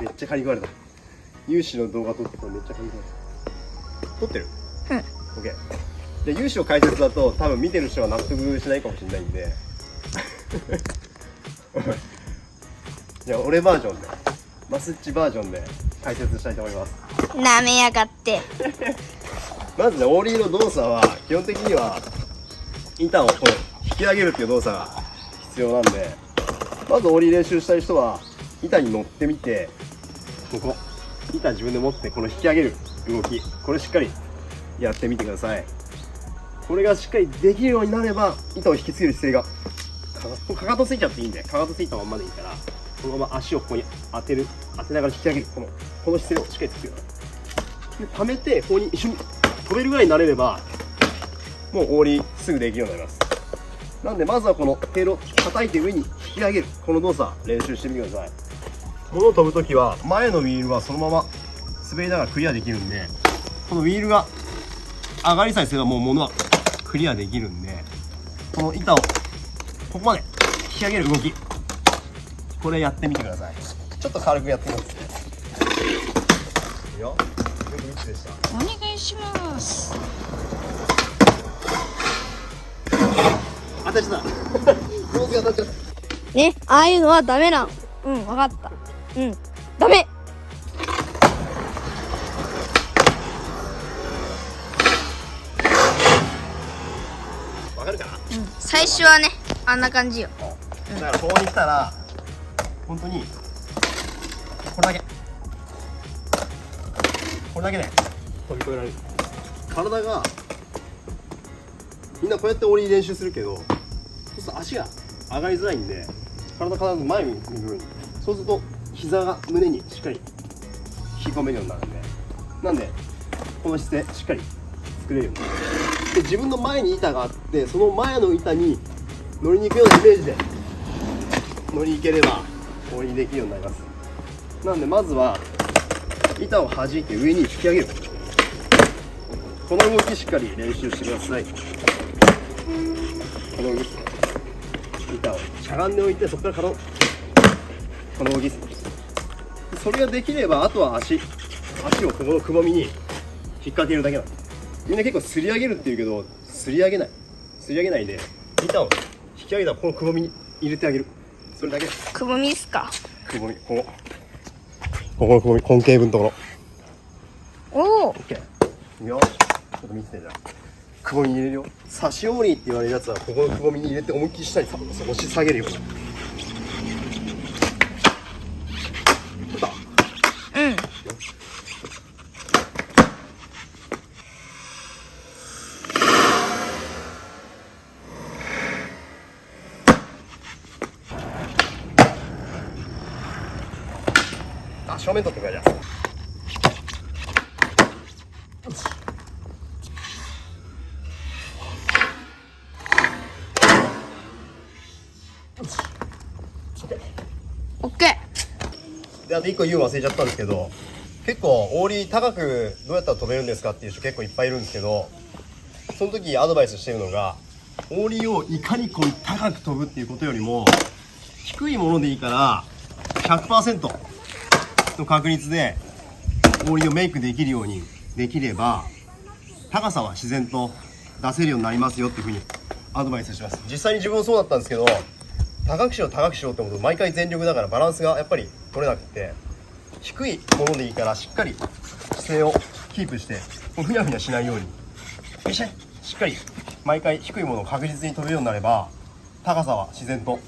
めっちゃ刈り込まれた。有志の動画撮ってたらめっちゃ刈り込まれた。撮ってる？うん。オッケー。で有志の解説だと多分見てる人は納得しないかもしれないんでじゃあ俺バージョンでマスッチバージョンで解説したいと思います。なめやがってまずね、オーリーの動作は基本的には板をこう引き上げるっていう動作が必要なんで、まずオーリー練習したい人は板に乗ってみて、ここ板自分で持ってこの引き上げる動き、これしっかりやってみてください。これがしっかりできるようになれば板を引きつける姿勢がかかとついちゃっていいんで、かかとついたまんまでいいからこのまま足をここに当てながら引き上げる、この姿勢をしっかりつける。で溜めてここに一緒に飛べるぐらいになれればもうオーリーすぐできるようになります。なんでまずはこのテールを叩いて上に引き上げるこの動作練習してみてください。物を飛ぶときは前のウィールはそのまま滑りながらクリアできるんで、このウィールが上がりさえすればもう物はクリアできるんで、この板をここまで引き上げる動き、これやってみてください。ちょっと軽くやってみますね。いいよ。でした。お願いします。当たっちゃった。当たっちゃった。ね、ああいうのはダメなの。うん、わかった。うん、ダメ。わかるかな？うん、最初はね、あんな感じよ。だからここに来たら本当にこれだけで飛び越えられる。体がみんなこうやってオーリー練習するけど、そうすると足が上がりづらいんで、体必ず前に向くように、そうすると膝が胸にしっかり引き込めるようになるんで、なんでこの姿勢しっかり作れるようになる。で自分の前に板があって、その前の板に乗りに行くようなイメージで乗りに行ければオーリーできるようになります。なんでまずは板を弾いて上に引き上げる、この動きしっかり練習してください。この動き、板をしゃがんでおいて、そこからこの動き、それができればあとは足をこのくぼみに引っ掛けるだけなんです。みんな結構すり上げるっていうけど、すり上げないで板を引き上げたらこのくぼみに入れてあげる、それだけ。くぼみっすか？くぼみ、ここのくぼみ、根茎部のところ。おお。OK。いくよ。ちょっと見ててじゃん。くぼみに入れるよ。差しオーリーって言われるやつはここのくぼみに入れて思いっきり下に押し下げるよ。取った？うん。あ、正面取ってくれじゃん。オッケー。で、あと1個言うの忘れちゃったんですけど、結構オーリー高くどうやったら飛べるんですかっていう人結構いっぱいいるんですけど、その時アドバイスしてるのが、オーリーをいかにこう高く飛ぶっていうことよりも、低いものでいいから 100% の確率でオーリーをメイクできるようにできれば、高さは自然と出せるようになりますよっていうふうにアドバイスします。実際に自分もそうだったんですけど、高くしようって思うと毎回全力だからバランスがやっぱり取れなくて、低いものでいいからしっかり姿勢をキープしてふにゃふにゃしないようにしっかり毎回低いものを確実に飛べるようになれば、高さは自然と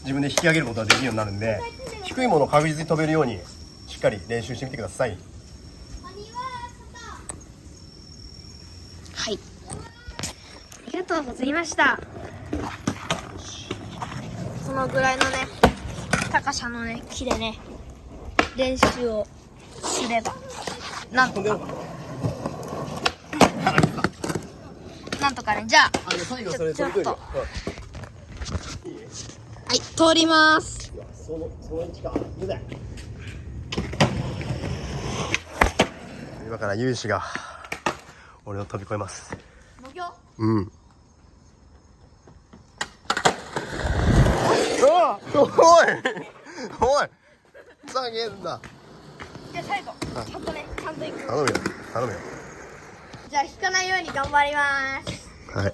自分で引き上げることができるようになるんで、低いものを確実に飛べるようにしっかり練習してみてください。はい。ありがとうございました。このぐらいのね、高さのね、木でね、練習をすれば、なんとかね、じゃあ、最後それちょっと、はい。い、通ります。その位置か。今から有志が俺を飛び越えます。うん。おいおいふざけんな。じゃあ最後ちゃんとねちゃんといく。頼むよ頼むよ。じゃあ引かないように頑張ります。はい。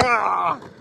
ああ。